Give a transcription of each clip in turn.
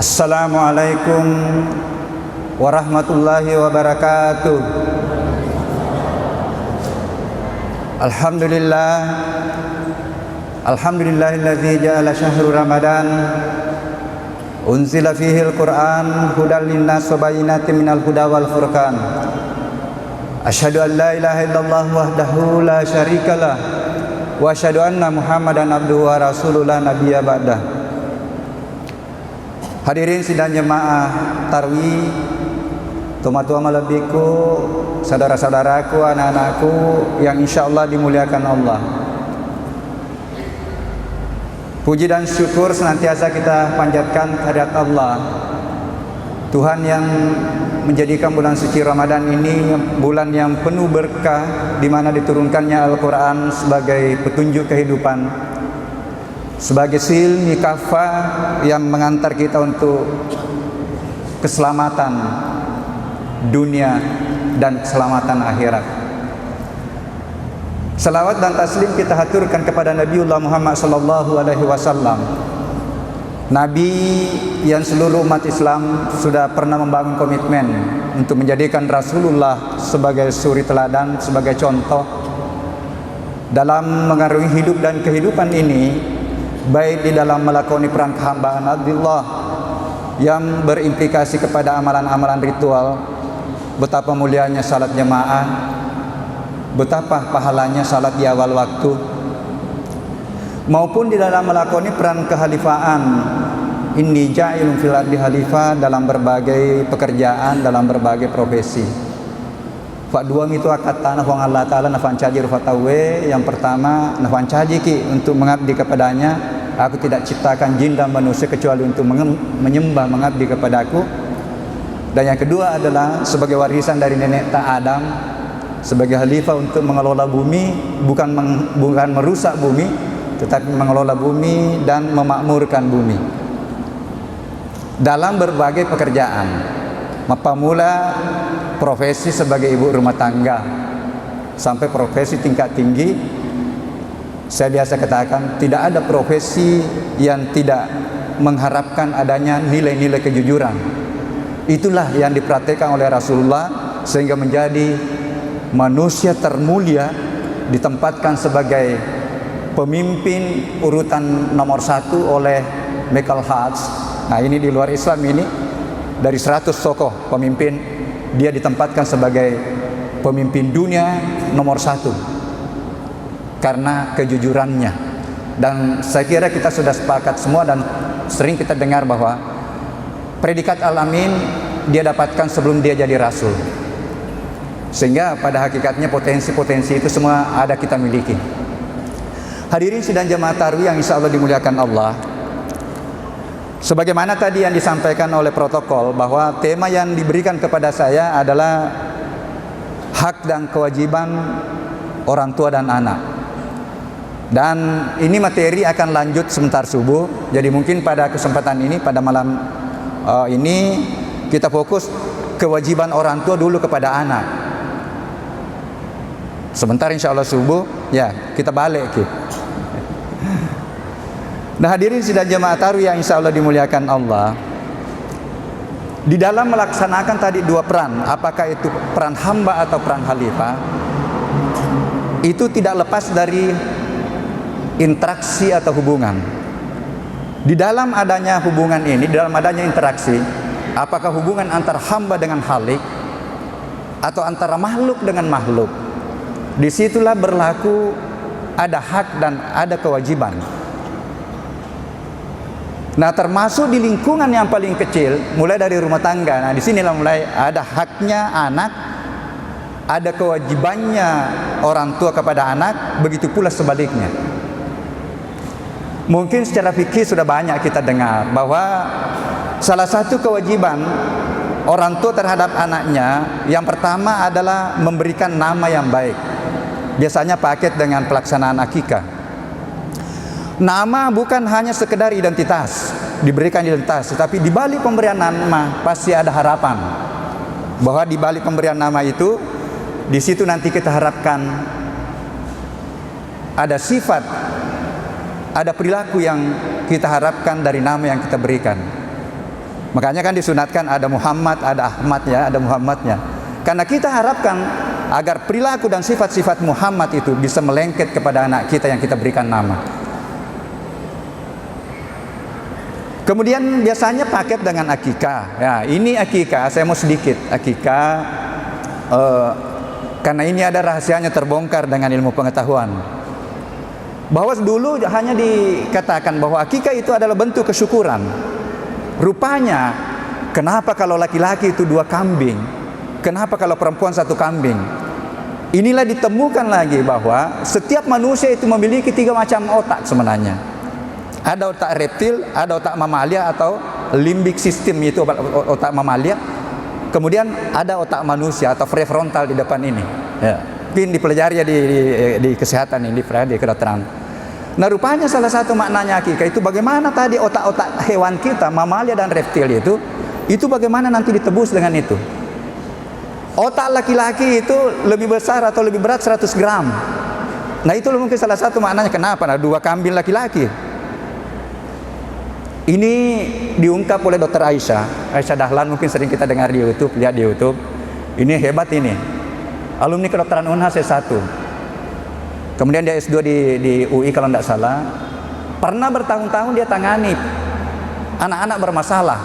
Assalamualaikum warahmatullahi wabarakatuh. Alhamdulillah, alhamdulillahilladzi ja'ala syahru Ramadan unzila fihi al-Qur'an hudan linnas wa bayyinatin minal huda wal furqan. Asyhadu an la ilaha illallah wahdahu la syarikalah wa asyhadu anna Muhammadan abduhu wa rasuluhu la nabiyya ba'dah. Hadirin sidang jemaah Tarwi, tua-tua malabiku, saudara-saudaraku, anak-anakku yang insyaallah dimuliakan Allah. Puji dan syukur senantiasa kita panjatkan kehadirat Allah, Tuhan yang menjadikan bulan suci Ramadan ini bulan yang penuh berkah, di mana diturunkannya Al-Quran sebagai petunjuk kehidupan, sebagai silmi kafah yang mengantar kita untuk keselamatan dunia dan keselamatan akhirat. Salawat dan taslim kita haturkan kepada Nabiullah Muhammad sallallahu alaihi wasallam, Nabi yang seluruh umat Islam sudah pernah membangun komitmen untuk menjadikan Rasulullah sebagai suri teladan, sebagai contoh dalam mengarungi hidup dan kehidupan ini, baik di dalam melakoni perang kehambaan Allah yang berimplikasi kepada amalan-amalan ritual, betapa mulianya salat jemaah, betapa pahalanya salat di awal waktu, maupun di dalam melakoni peran kehalifaan. Inni ja'ilun fil ardi khalifah, dalam berbagai pekerjaan, dalam berbagai profesi. Fa dua mitu akad tanah wong Allah taala nafan cajir fatawe. Yang pertama, nafan caji ki untuk mengabdi kepadanya. Aku tidak ciptakan jin dan manusia kecuali untuk menyembah, mengabdi kepadaku. Dan yang kedua adalah sebagai warisan dari nenek ta Adam, sebagai khalifah untuk mengelola bumi, bukan merusak bumi, tetapi mengelola bumi dan memakmurkan bumi dalam berbagai pekerjaan. Mula profesi sebagai ibu rumah tangga sampai profesi tingkat tinggi. Saya biasa katakan, tidak ada profesi yang tidak mengharapkan adanya nilai-nilai kejujuran. Itulah yang diperhatikan oleh Rasulullah, sehingga menjadi manusia termulia, ditempatkan sebagai pemimpin urutan nomor 1 oleh Michael Hutz. Nah, ini di luar Islam ini, dari 100 tokoh pemimpin, dia ditempatkan sebagai pemimpin dunia nomor 1 karena kejujurannya. Dan saya kira kita sudah sepakat semua dan sering kita dengar bahwa predikat Al-Amin dia dapatkan sebelum dia jadi Rasul, sehingga pada hakikatnya potensi-potensi itu semua ada kita miliki. Hadirin sidang jemaah Tarwi yang insya Allah dimuliakan Allah, sebagaimana tadi yang disampaikan oleh protokol, bahwa tema yang diberikan kepada saya adalah hak dan kewajiban orang tua dan anak. Dan ini materi akan lanjut sebentar subuh. Jadi mungkin pada kesempatan ini, pada malam ini, kita fokus kewajiban orang tua dulu kepada anak. Sebentar insya Allah subuh, ya kita balik gitu. Nah, hadirin sidang jemaah Tarwi yang insya Allah dimuliakan Allah, di dalam melaksanakan tadi 2 peran, apakah itu peran hamba atau peran khalifah, itu tidak lepas dari interaksi atau hubungan. Di dalam adanya hubungan ini, di dalam adanya interaksi, apakah hubungan antara hamba dengan khalik atau antara makhluk dengan makhluk, disitulah berlaku ada hak dan ada kewajiban. Nah, termasuk di lingkungan yang paling kecil, mulai dari rumah tangga. Nah, disinilah mulai ada haknya anak, ada kewajibannya orang tua kepada anak, begitu pula sebaliknya. Mungkin secara fikih sudah banyak kita dengar bahwa salah satu kewajiban orang tua terhadap anaknya, yang pertama adalah memberikan nama yang baik. Biasanya paket dengan pelaksanaan akikah. Nama bukan hanya sekedar identitas, diberikan identitas, tetapi di balik pemberian nama pasti ada harapan bahwa di balik pemberian nama itu, di situ nanti kita harapkan ada sifat, ada perilaku yang kita harapkan dari nama yang kita berikan. Makanya kan disunatkan ada Muhammad, ada Ahmad ya, ada Muhammadnya. Karena kita harapkan agar perilaku dan sifat-sifat Muhammad itu bisa melengket kepada anak kita yang kita berikan nama. Kemudian biasanya paket dengan akikah. Ya, ini akikah, saya mau sedikit akikah karena ini ada rahasianya terbongkar dengan ilmu pengetahuan. Bahwa dulu hanya dikatakan bahwa akikah itu adalah bentuk kesyukuran. Rupanya, kenapa kalau laki-laki itu 2 kambing? Kenapa kalau perempuan 1 kambing? Inilah ditemukan lagi bahwa setiap manusia itu memiliki 3 macam otak sebenarnya. Ada otak reptil, ada otak mamalia atau limbic system, itu otak mamalia. Kemudian ada otak manusia atau prefrontal di depan ini. Ya. Mungkin dipelajari ya di kesehatan ini, di kedokteran. Nah, rupanya salah satu maknanya akikah itu bagaimana tadi otak-otak hewan kita, mamalia dan reptil itu bagaimana nanti ditebus dengan itu. Otak laki-laki itu lebih besar atau lebih berat 100 gram. Nah, itu mungkin salah satu maknanya kenapa 2 kambing laki-laki. Ini diungkap oleh Dr. Aisyah Dahlan, mungkin sering kita dengar di YouTube, lihat di YouTube. Ini hebat ini. Alumni kedokteran Unhas S1. Kemudian dia S2 di UI kalau tidak salah. Pernah bertahun-tahun dia tangani anak-anak bermasalah,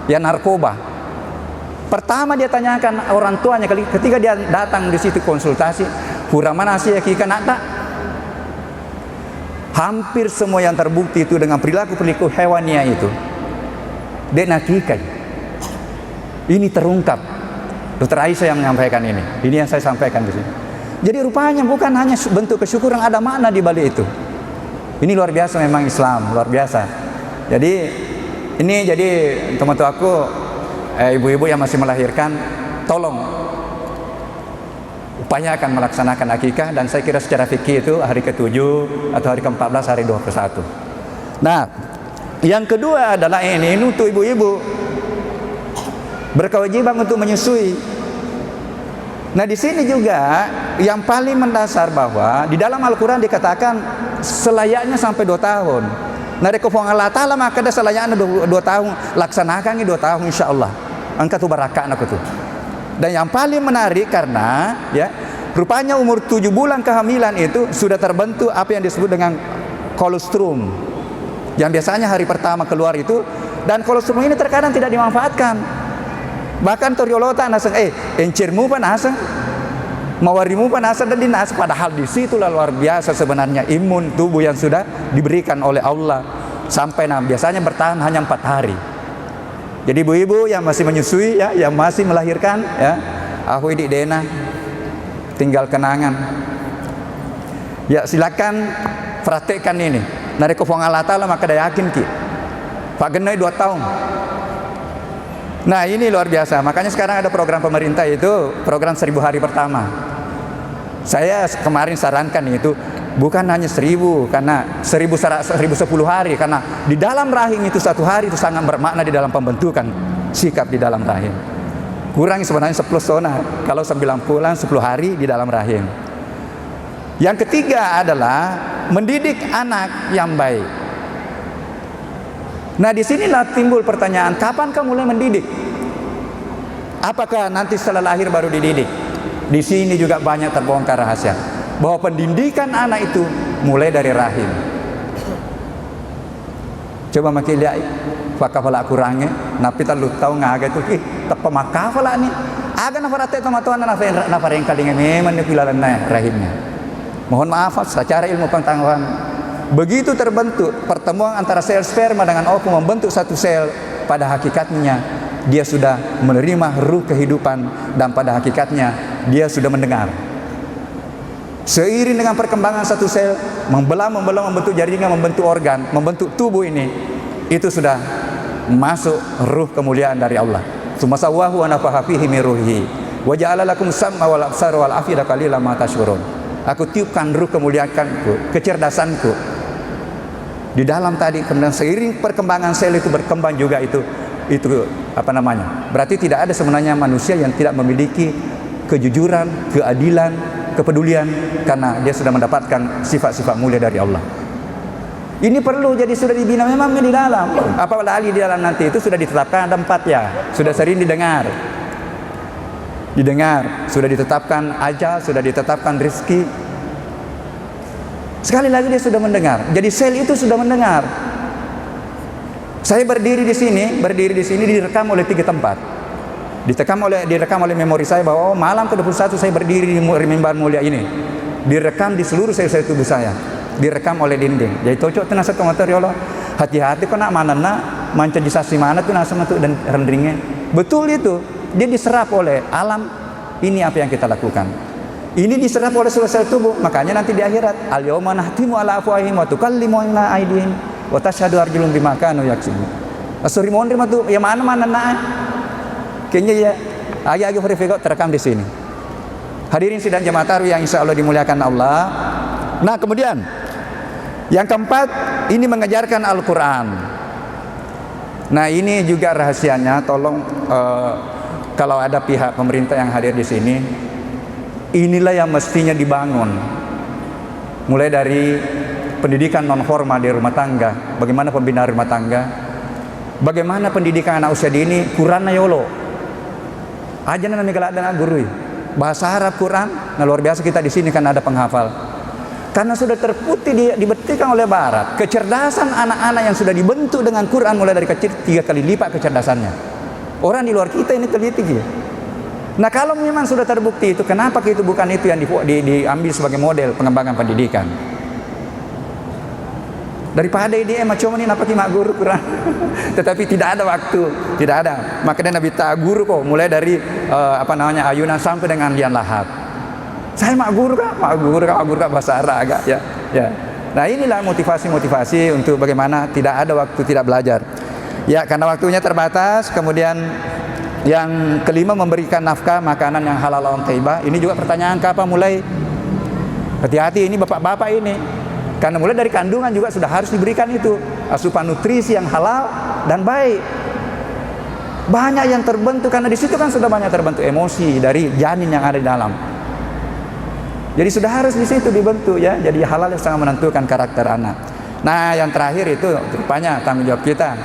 ya narkoba. Pertama dia tanyakan orang tuanya ketika dia datang di situ konsultasi, kurang mana sih akikah nak tak? Hampir semua yang terbukti itu dengan perilaku hewannya itu, dia akikah. Ini terungkap. Dr. Aisyah yang menyampaikan ini. Ini yang saya sampaikan di sini. Jadi rupanya bukan hanya bentuk kesyukuran, ada makna di balik itu. Ini luar biasa memang Islam, luar biasa. Jadi teman-teman aku, ibu-ibu yang masih melahirkan, tolong upayakan melaksanakan akikah, dan saya kira secara fikih itu hari ke-7 atau hari ke-14, hari 21. Nah, yang kedua adalah ini untuk ibu-ibu berkewajiban untuk menyusui. Nah, di sini juga yang paling mendasar bahwa di dalam Al-Quran dikatakan selayaknya sampai 2 tahun. Nah, rekofong Allah Ta'ala maka ada selayaknya 2 tahun. Laksanakan ini 2 tahun insya Allah. Angkat tuh barakat aku tuh. Dan yang paling menarik karena ya, rupanya umur 7 bulan kehamilan itu sudah terbentuk apa yang disebut dengan kolostrum. Yang biasanya hari pertama keluar itu, dan kolostrum ini terkadang tidak dimanfaatkan. Bahkan toriolota naseng encirmu pan naseng, mawarimu pan naseng dan dinas, padahal di situlah luar biasa sebenarnya imun tubuh yang sudah diberikan oleh Allah sampai biasanya bertahan hanya 4 hari. Jadi ibu-ibu yang masih menyusui ya, yang masih melahirkan ya, aku di dena tinggal kenangan. Ya silakan praktekkan ini. Nari kofong Allah Ta'ala maka dah yakin ki. Pak Genoi 2 tahun. Nah, ini luar biasa. Makanya sekarang ada program pemerintah itu program 1000 hari pertama. Saya kemarin sarankan itu bukan hanya 1000, karena 1010 hari, karena di dalam rahim itu 1 hari itu sangat bermakna di dalam pembentukan sikap di dalam rahim. Kurang sebenarnya 10 zona kalau 9 bulan 10 hari di dalam rahim. Yang ketiga adalah mendidik anak yang baik. Nah, disinilah timbul pertanyaan, kapan kamu mulai mendidik? Apakah nanti setelah lahir baru dididik? Di sini juga banyak terbongkar rahasia bahwa pendidikan anak itu mulai dari rahim. Coba makin lihat, pakafala kurangnya, napi tak lu tahu ngaga itu, tak pemakafala nih. Aga nafarate teman-teman nafareng kalingan memang dipilaran rahimnya. Mohon maaf, secara ilmu pengetahuan begitu terbentuk pertemuan antara sel sperma dengan ovum membentuk satu sel, pada hakikatnya dia sudah menerima ruh kehidupan, dan pada hakikatnya dia sudah mendengar. Seiring dengan perkembangan satu sel membelah membentuk jaringan, membentuk organ, membentuk tubuh ini, itu sudah masuk ruh kemuliaan dari Allah. Sumasawahu wa nafaha fihi min ruhihi wa ja'ala lakum sam'a wal absara wal afida qalilan ma tashkurun. Aku tiupkan ruh kemuliaanku, kecerdasanku di dalam tadi. Kemudian seiring perkembangan sel itu berkembang juga itu apa namanya? Berarti tidak ada sebenarnya manusia yang tidak memiliki kejujuran, keadilan, kepedulian, karena dia sudah mendapatkan sifat-sifat mulia dari Allah. Ini perlu, jadi sudah dibina memang di dalam. Apalagi di dalam nanti itu sudah ditetapkan ada 4 ya. Sudah sering didengar. Sudah ditetapkan ajal, sudah ditetapkan rezeki. Sekali lagi dia sudah mendengar. Jadi sel itu sudah mendengar. Saya berdiri di sini direkam oleh 3 tempat. Direkam oleh memori saya bahwa malam ke-21 saya berdiri di mimbar mulia ini. Direkam di seluruh sel-sel tubuh saya. Direkam oleh dinding. Jadi cocok tenang satu motor ya Allah. Hati-hati kok nak mana nak manca di sasi mana tuh nasama tuh dan rendringnya. Betul itu. Dia diserap oleh alam. Ini apa yang kita lakukan. Ini diserap oleh seluruh sel tubuh. Makanya nanti di akhirat al-yauma nahtimu ala afwahihim wa tukallimuna aydihim wa tashhadu arjuluhum bima kanu yaksibun. Asuri mon rima tuh ya mana nak. Kayaknya ya agak-agak verifikasi terekam di sini. Hadirin sidang jemaah tarawih yang insya Allah dimuliakan Allah. Nah kemudian yang keempat, ini mengajarkan Al-Quran. Nah ini juga rahasianya, tolong kalau ada pihak pemerintah yang hadir di sini, inilah yang mestinya dibangun. Mulai dari pendidikan non formal di rumah tangga, bagaimana pembinaan rumah tangga, bagaimana pendidikan anak usia dini, Quran na yolo. Aja na namanya dengan guru. Bahasa Arab Quran, nah luar biasa kita di sini kan ada penghafal. Karena sudah terputih dibuktikan oleh Barat, kecerdasan anak-anak yang sudah dibentuk dengan Quran mulai dari kecil 3 kali lipat kecerdasannya. Orang di luar kita ini teliti gitu. Nah kalau memang sudah terbukti itu, kenapa itu bukan itu yang diambil sebagai model pengembangan pendidikan? Daripada ide macam ini apa mak guru Quran. Tetapi tidak ada waktu, tidak ada. Makanya Nabi ta guru kok mulai dari ayunan sampai dengan lian lahat. Saya mak guru kak bahasa Arab agak ya. Nah inilah motivasi untuk bagaimana tidak ada waktu tidak belajar. Ya karena waktunya terbatas. Kemudian yang kelima, memberikan nafkah makanan yang halal dan thayyibah. Ini juga pertanyaan kapan mulai. Hati-hati ini bapak-bapak ini. Karena mulai dari kandungan juga sudah harus diberikan itu asupan nutrisi yang halal dan baik. Banyak yang terbentuk karena di situ kan sudah banyak terbentuk emosi dari janin yang ada di dalam. Jadi sudah harus di situ dibentuk ya. Jadi halal yang sangat menentukan karakter anak. Nah, yang terakhir itu rupanya tanggung jawab kita.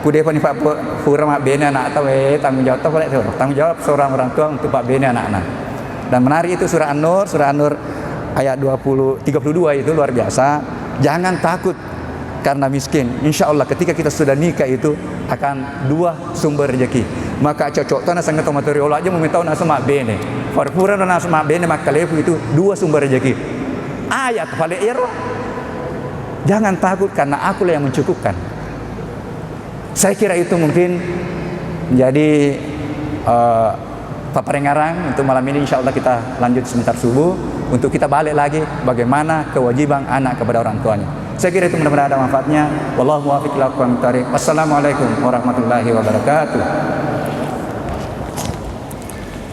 Kude pani Pak Pura mak bene anak atau tanggung jawab tanggung jawab seorang orang tua untuk Pak bene anak-anak. Dan menarik itu surah An-Nur ayat 32 itu luar biasa. Jangan takut karena miskin. Insya Allah ketika kita sudah nikah itu akan 2 sumber rezeki. Maka cocok tanah sangat tomatori olah aja meminta nasa mak bene. Farpura dan nasa mak bene mak kalefu itu 2 sumber rezeki. Ayat fale ero. Jangan takut karena akulah yang mencukupkan. Saya kira itu mungkin menjadi paparengarang untuk malam ini. Insya Allah kita lanjut sebentar subuh untuk kita balik lagi bagaimana kewajiban anak kepada orang tuanya. Saya kira itu mudah-mudahan ada manfaatnya. Wallahu muwaffiq ila aqwamit thoriq. Wassalamualaikum warahmatullahi wabarakatuh.